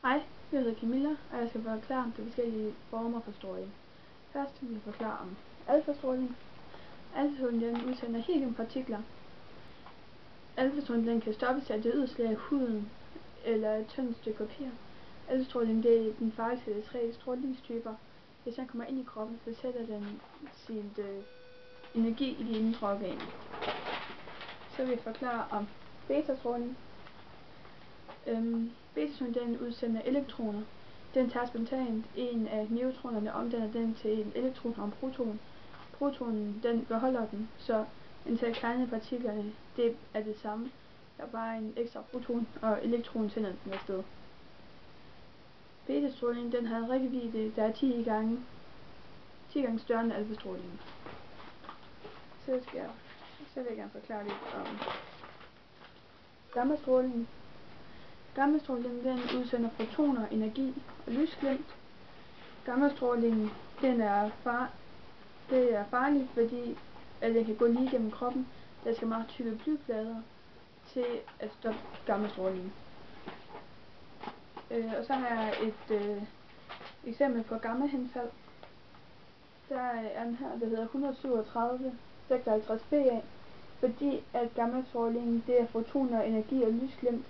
Hej, jeg hedder Camilla, og jeg skal forklare om de forskellige former for stråling. Først vil jeg forklare om alfastråling. Alfastråling udsender heliumpartikler. Alfastråling kan stoppes af det yderste lag af huden eller et tyndt stykke papir. Alfastråling er den farligste af de 3 strålingstyper. Hvis den kommer ind i kroppen, så sætter den sin energi i de indre organer. Så vil jeg forklare om betastråling. Betastråling udsender elektroner. Den tager spontant en af neutronerne og omdanner den til en elektron og en proton. Protonen den beholder den, så indtil kernepartiklerne det er det samme. Der er bare en ekstra proton, og elektronen sender den afsted. Betastråling den har en rækkevidde, der er 10 gange større end alfastrålingen. Så vil jeg gerne forklare lidt om gammastråling. Gammastråling den udsender fotoner, energi og lysglimt. Gammastrålingen den er farlig, fordi at den kan gå lige gennem kroppen. Der skal meget tykke blyplader til at stoppe gammastrålingen. Og så har jeg et eksempel på gammahenfald. Der er en her, der hedder 137 56 BA, fordi at gammastrålingen det er fotoner, energi og lysglimt.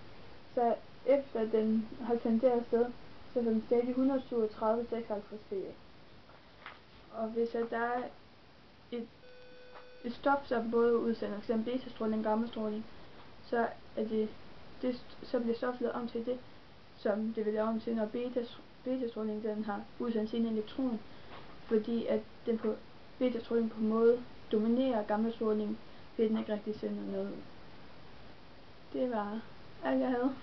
Så efter den har sendt det afsted, så er den stadig 137 56 BA. Og hvis der er et stof, som både udsender f.eks. betastråling og gammastråling, så bliver stoffet lavet om til det, som det vil lave om til, når betastråling den har udsendt sin elektron, fordi at den på betastråling på en måde dominerer gammastråling, fordi den ikke rigtig sender noget ud. Det var alt jeg havde.